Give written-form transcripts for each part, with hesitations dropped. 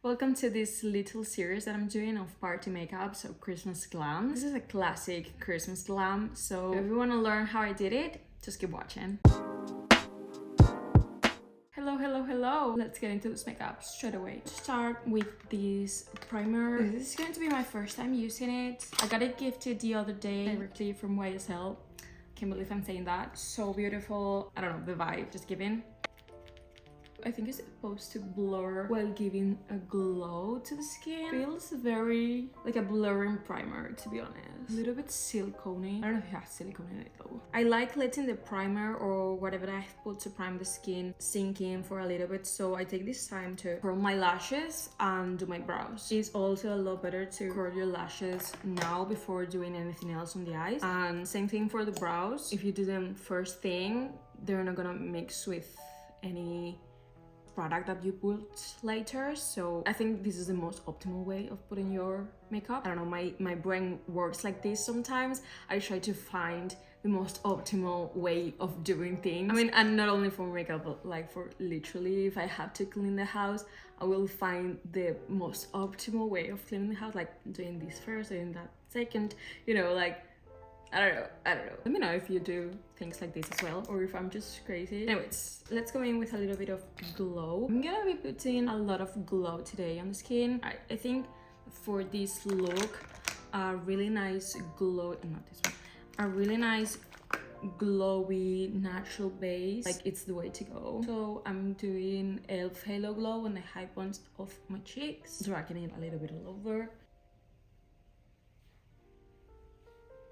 Welcome to this little series that I'm doing of party makeup, so Christmas glam. This is a classic Christmas glam, so if you want to learn how I did it, just keep watching. Hello. Let's get into this makeup straight away. To start with this primer. This is going to be my first time using it. I got it gifted the other day directly from YSL. Can't believe I'm saying that. So beautiful. I don't know, the vibe just giving. I think it's supposed to blur while giving a glow to the skin. Feels very like a blurring primer, to be honest. A little bit silicone-y. I don't know if it has silicone in it though. I like letting the primer or whatever I put to prime the skin sink in for a little bit, so I take this time to curl my lashes and do my brows. It's also a lot better to curl your lashes now before doing anything else on the eyes. And same thing for the brows. If you do them first thing, they're not gonna mix with any product that you put later, so I think this is the most optimal way of putting your makeup. I don't know, my brain works like this sometimes. I try to find the most optimal way of doing things. I mean, and not only for makeup, but like for literally if I have to clean the house, I will find the most optimal way of cleaning the house, like doing this first, doing that second, you know, like I don't know. Let me know if you do things like this as well, or if I'm just crazy. Anyways, let's go in with a little bit of glow. I'm gonna be putting a lot of glow today on the skin. I think for this look, a really nice glow, not this one, a really nice glowy natural base, like it's the way to go. So I'm doing e.l.f. Halo Glow on the high points of my cheeks, dragging it a little bit all over.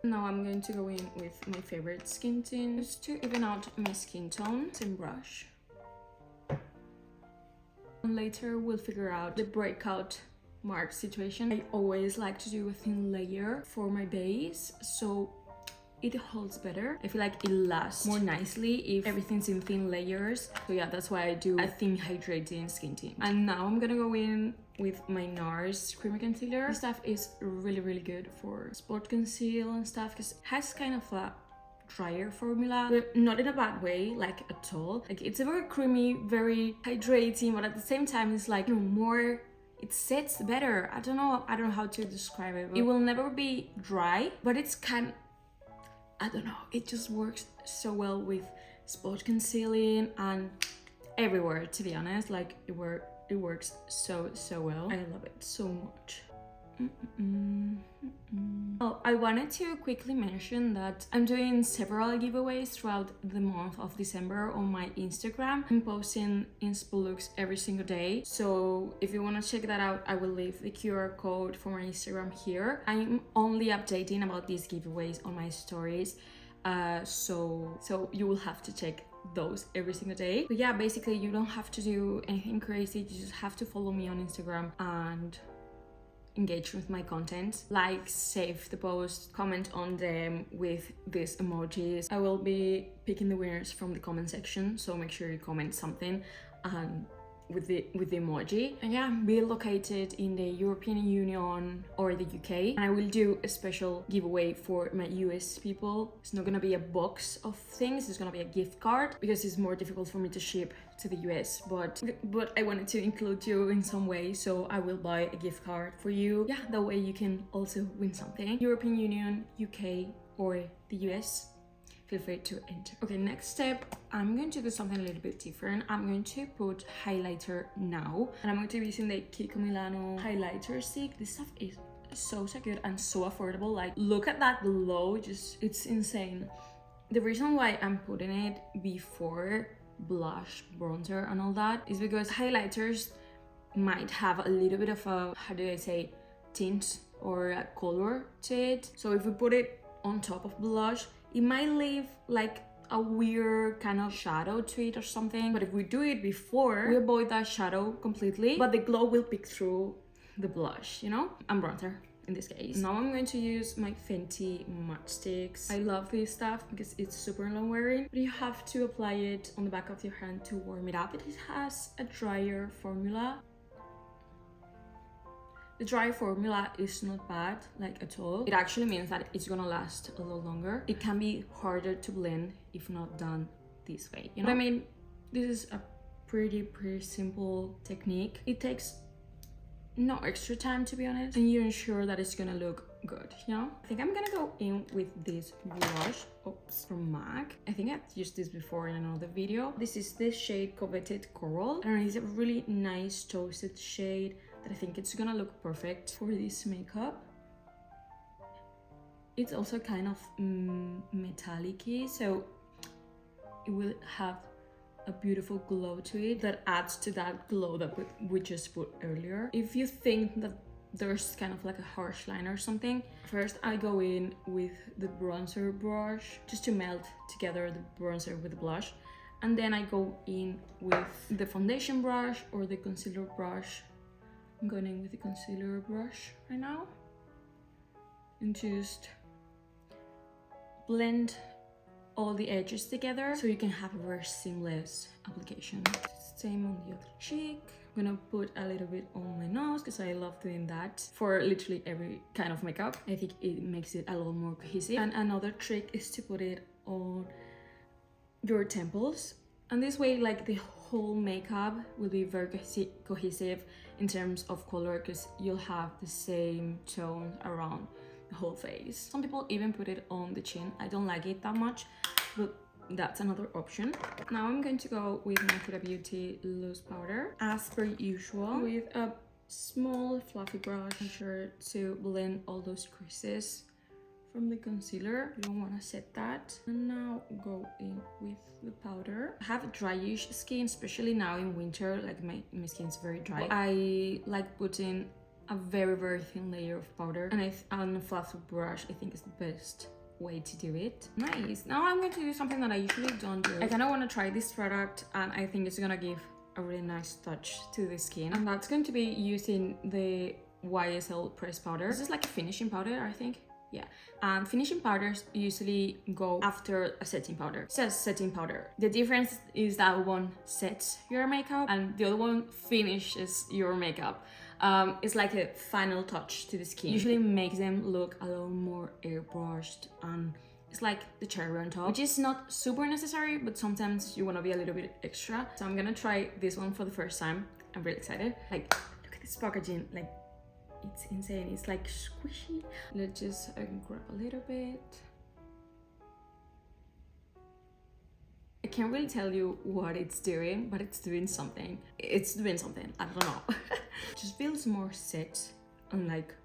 Now I'm going to go in with my favorite skin tint just to even out my skin tone. Same brush. And later we'll figure out the breakout mark situation. I always like to do a thin layer for my base, so it holds better. I feel like it lasts more nicely if everything's in thin layers. So yeah, that's why I do a thin hydrating skin tint. And now I'm gonna go in with my NARS creamy concealer. This stuff is really good for spot conceal and stuff because it has kind of a drier formula, but not in a bad way, like at all. Like it's a very creamy, very hydrating, but at the same time it's like, you know, more, it sets better. I don't know how to describe it. It will never be dry, but it's kind, I don't know, it just works so well with spot concealing and everywhere, to be honest. Like it works so well. I love it so much. Oh, I wanted to quickly mention that I'm doing several giveaways throughout the month of December on my Instagram. I'm posting inspo looks every single day, so if you want to check that out, I will leave the QR code for my Instagram here. I'm only updating about these giveaways on my stories, so you will have to check those every single day. But yeah, basically you don't have to do anything crazy, you just have to follow me on Instagram and engage with my content, like, save the post, comment on them with these emojis. I will be picking the winners from the comment section, so make sure you comment something and with the emoji. And yeah, be located in the European Union or the UK, and I will do a special giveaway for my US people. It's not gonna be a box of things, it's gonna be a gift card because it's more difficult for me to ship to the US, but I wanted to include you in some way, so I will buy a gift card for you. Yeah, that way you can also win something. European Union, UK or the US, feel free to enter. Okay, next step, I'm going to do something a little bit different. I'm going to put highlighter now, and I'm going to be using the Kiko Milano highlighter stick. This stuff is so good and so affordable. Like, look at that glow, just, it's insane. The reason why I'm putting it before blush, bronzer and all that is because highlighters might have a little bit of a, how do I say, tint or a color to it. So if we put it on top of blush, it might leave like a weird kind of shadow to it or something. But if we do it before, we avoid that shadow completely, but the glow will peek through the blush, you know, and bronzer in this case. Now I'm going to use my Fenty matchsticks. I love this stuff because it's super long wearing, but you have to apply it on the back of your hand to warm it up. It has a drier formula. The dry formula is not bad, like, at all. It actually means that it's gonna last a lot longer. It can be harder to blend if not done this way, you know? But I mean, this is a pretty simple technique. It takes no extra time, to be honest, and you ensure that it's gonna look good, you know? I think I'm gonna go in with this blush, from MAC. I think I've used this before in another video. This is the shade Coveted Coral, and it's a really nice toasted shade that I think it's gonna look perfect for this makeup. It's also kind of metallic-y, so it will have a beautiful glow to it that adds to that glow that we just put earlier. If you think that there's kind of like a harsh line or something, first I go in with the bronzer brush just to melt together the bronzer with the blush, and then I go in with the foundation brush or the concealer brush. I'm going in with the concealer brush right now and just blend all the edges together so you can have a very seamless application. Same on the other cheek. I'm gonna put a little bit on my nose because I love doing that for literally every kind of makeup. I think it makes it a little more cohesive. And another trick is to put it on your temples, and this way like the whole makeup will be very cohesive in terms of color because you'll have the same tone around the whole face. Some people even put it on the chin. I don't like it that much, but that's another option. Now I'm going to go with my Huda Beauty loose powder as per usual with a small fluffy brush. I'm sure to blend all those creases from the concealer. You don't want to set that. And now go in with the powder. I have dryish skin, especially now in winter, like my skin's very dry. I like putting a very thin layer of powder, and on a fluffy brush I think is the best way to do it. Nice. Now I'm going to do something that I usually don't do. I kind of want to try this product, and I think it's gonna give a really nice touch to the skin, and that's going to be using the YSL pressed powder. This is like a finishing powder, I think. Yeah, and finishing powders usually go after a setting powder. It says setting powder. The difference is that one sets your makeup and the other one finishes your makeup. It's like a final touch to the skin. Usually makes them look a little more airbrushed, and it's like the cherry on top, which is not super necessary, but sometimes you want to be a little bit extra. So I'm gonna try this one for the first time. I'm really excited. Like, look at this packaging. Like, it's insane. It's like squishy. Let's just grab a little bit. I can't really tell you what it's doing, but it's doing something. It's doing something. I don't know. It just feels more set and like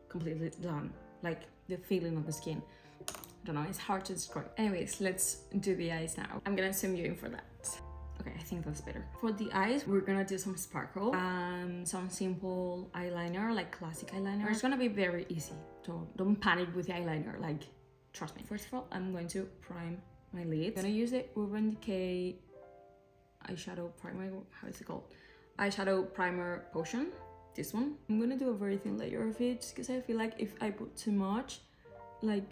completely done. Like the feeling of the skin. I don't know. It's hard to describe. Anyways, let's do the eyes now. I'm gonna zoom you in for that. Okay, I think that's better. For the eyes, we're gonna do some sparkle and some simple eyeliner, like classic eyeliner. It's gonna be very easy. Don't panic with the eyeliner. Like, trust me. First of all, I'm going to prime my lids. I'm gonna use the Urban Decay eyeshadow primer. How is it called? Eyeshadow primer potion. This one. I'm gonna do a very thin layer of it because I feel like if I put too much, like,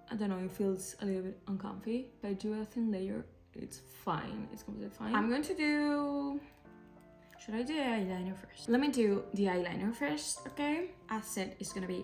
I don't know, it feels a little bit uncomfy. If I do a thin layer, it's fine. It's completely fine. I'm going to do... Should I do the eyeliner first? Let me do the eyeliner first, okay? As said, it's gonna be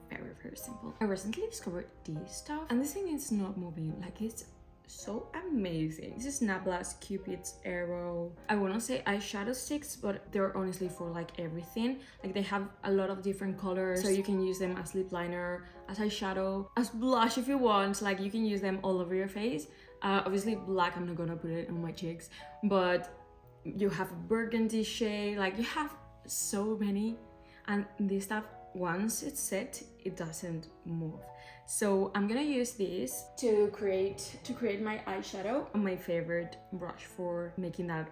very simple. I recently discovered this stuff, and this thing is not moving. Like, it's so amazing. This is Nabla's Cupid's Arrow. I wanna say eyeshadow sticks, but they're honestly for like everything. Like, they have a lot of different colors, so you can use them as lip liner, as eyeshadow, as blush if you want. Like, you can use them all over your face. Obviously black, I'm not gonna put it on my cheeks, but you have a burgundy shade. Like, you have so many, and this stuff, once it's set, it doesn't move. So I'm gonna use this to create my eyeshadow on my favorite brush for making that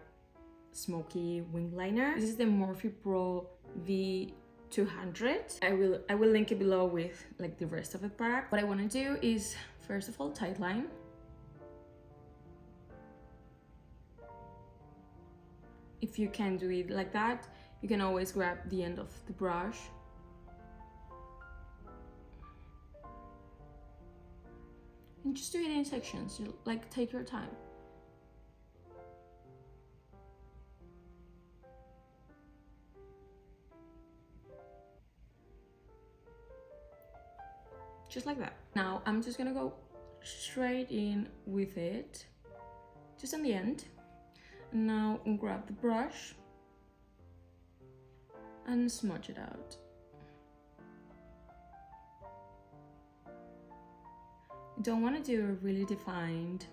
smoky wing liner. This is the Morphe Pro V200. I will link it below with like the rest of the product. What I want to do is, first of all, tight line. If you can't do it like that, you can always grab the end of the brush and just do it in sections. You like, take your time. Just like that. Now I'm just gonna go straight in with it, just on the end. Now grab the brush and smudge it out. Don't want to do a really defined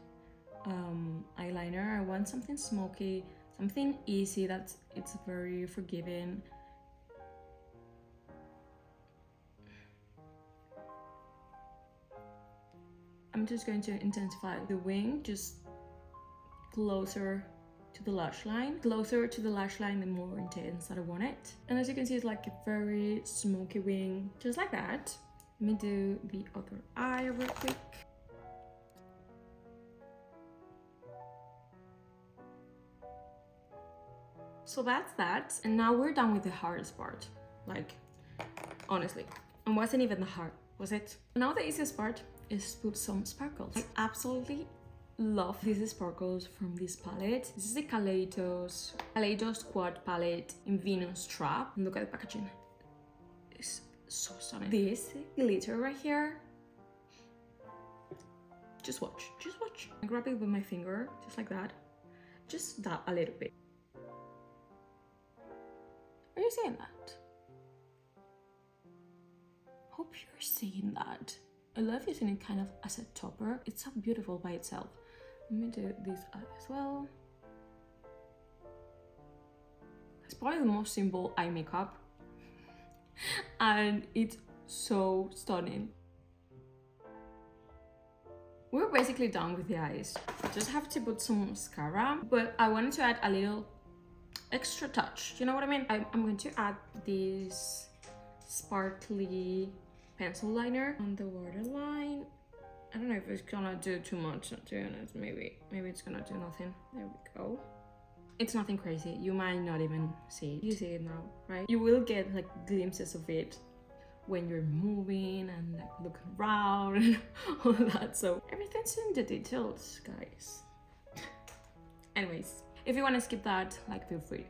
eyeliner. I want something smoky, something easy that's it's very forgiving. I'm just going to intensify the wing, just closer to the lash line. Closer to the lash line, the more intense that I want it. And as you can see, it's like a very smoky wing, just like that. Let me do the other eye real quick. So that's that. And now we're done with the hardest part. Like, honestly. And wasn't even the hard, was it? Now the easiest part is put some sparkles. I absolutely love these sparkles from this palette. This is the Kaleidos Quad palette in Venus Trap. And look at the packaging. It's so stunning. This glitter right here, just watch. I grab it with my finger, just like that. Just dab a little bit. Are you seeing that? Hope you're seeing that. I love using it kind of as a topper. It's so beautiful by itself. Let me do this eye as well. It's probably the most simple eye makeup. And it's so stunning. We're basically done with the eyes. I just have to put some mascara, but I wanted to add a little extra touch. You know what I mean? I'm going to add this sparkly pencil liner on the waterline. I don't know if it's gonna do too much, to be honest. Maybe it's gonna do nothing. There we go. It's nothing crazy. You might not even see it. You see it now, right? You will get like glimpses of it when you're moving and like looking around and all that. So everything's in the details, guys. Anyways, if you want to skip that, like, feel free.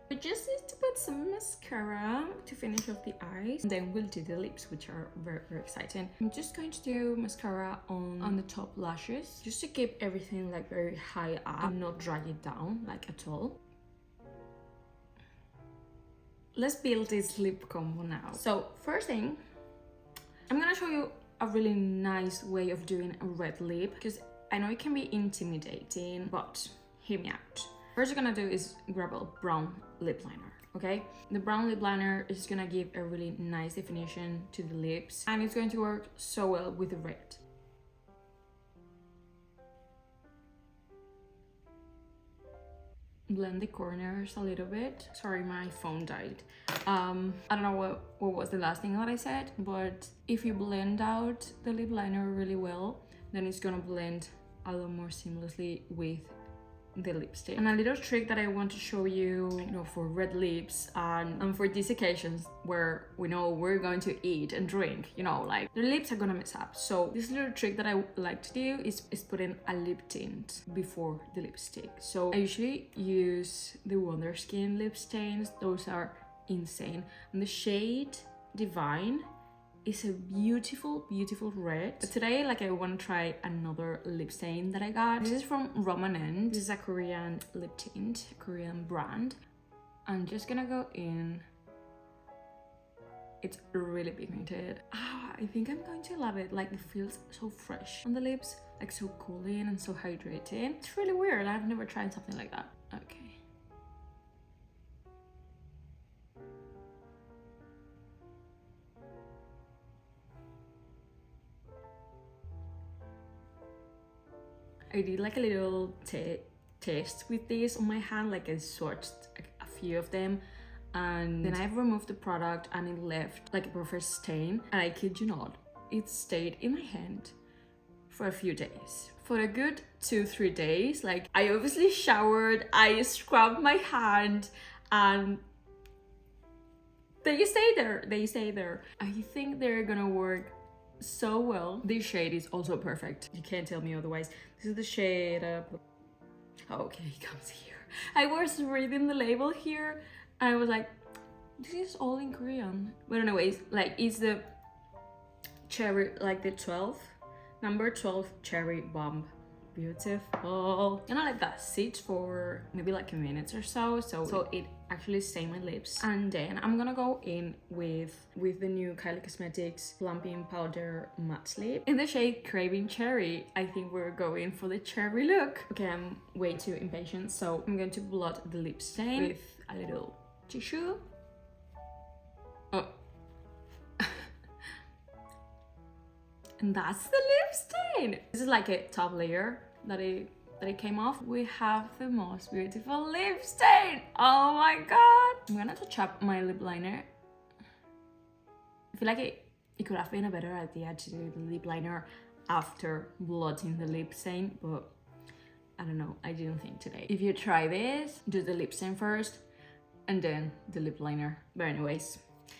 We just need to put some mascara to finish off the eyes, and then we'll do the lips, which are very, very exciting. I'm just going to do mascara on the top lashes, just to keep everything like very high up and not drag it down like at all. Let's build this lip combo now. So first thing, I'm gonna show you a really nice way of doing a red lip, because I know it can be intimidating, but hear me out. First you're gonna do is grab a brown lip liner, okay? The brown lip liner is gonna give a really nice definition to the lips, and it's going to work so well with the red. Blend the corners a little bit. Sorry, my phone died. I don't know what was the last thing that I said, but if you blend out the lip liner really well, then it's gonna blend a lot more seamlessly with the lipstick. And a little trick that I want to show you, for red lips and for these occasions where we know we're going to eat and drink, like the lips are gonna mess up. So this little trick that I like to do is put in a lip tint before the lipstick. So I usually use the Wonder Skin lip stains. Those are insane. And the shade Divine is a beautiful, beautiful red. But today, I want to try another lip stain that I got. This is from Romanent. This is a Korean lip tint, Korean brand. I'm just gonna go in. It's really pigmented. I think I'm going to love it. It feels so fresh on the lips, so cooling and so hydrating. It's really weird. I've never tried something like that. Okay. I did a little test with this on my hand, I swatched a few of them, and then I removed the product and it left a perfect stain, and I kid you not, it stayed in my hand for a few days. For a good 2-3 days. I obviously showered, I scrubbed my hand, and they stay there. I think they're gonna work so well. This shade is also perfect. You can't tell me otherwise. This is the shade okay, it comes here. I was reading the label here and I was like, this is all in Korean. But anyways, it's the cherry, the 12, number 12 cherry bomb. beautiful. And I let that sit for maybe like a minute or so it actually stain my lips. And then I'm gonna go in with the new Kylie Cosmetics Plumping Powder Matte Lip in the shade Craving Cherry. I think we're going for the cherry look. Okay, I'm way too impatient, so I'm going to blot the lip stain with a little tissue. Oh. And that's the lip stain. This is like a top layer that it came off. We have the most beautiful lip stain. Oh my god. I'm gonna touch up my lip liner. I feel like it could have been a better idea to do the lip liner after blotting the lip stain, but I don't know, I didn't think today. If you try this, do the lip stain first and then the lip liner. But anyways,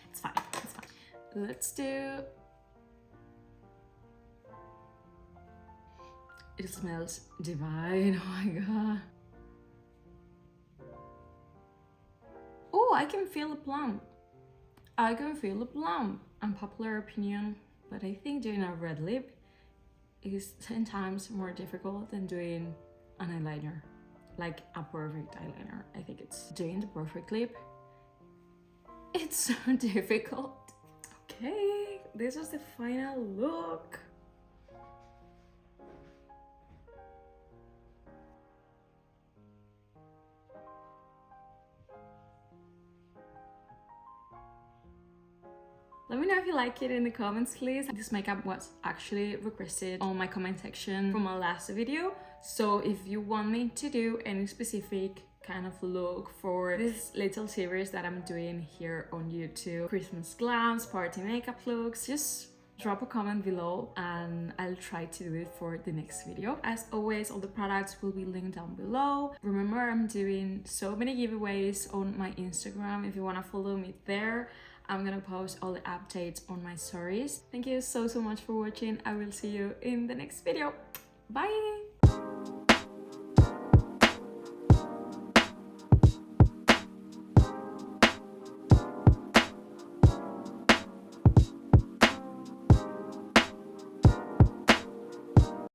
it's fine, it's fine. Let's do... It smells divine, oh my god. Oh, I can feel the plum. I can feel the plum. Unpopular opinion, but I think doing a red lip is 10 times more difficult than doing an eyeliner. Like a perfect eyeliner. I think it's doing the perfect lip. It's so difficult. Okay, this is the final look. Let me know if you like it in the comments, please. This makeup was actually requested on my comment section from my last video. So if you want me to do any specific kind of look for this little series that I'm doing here on YouTube, Christmas glams, party makeup looks, just drop a comment below and I'll try to do it for the next video. As always, all the products will be linked down below. Remember, I'm doing so many giveaways on my Instagram. If you want to follow me there, I'm gonna post all the updates on my stories. Thank you so much for watching. I will see you in the next video. Bye!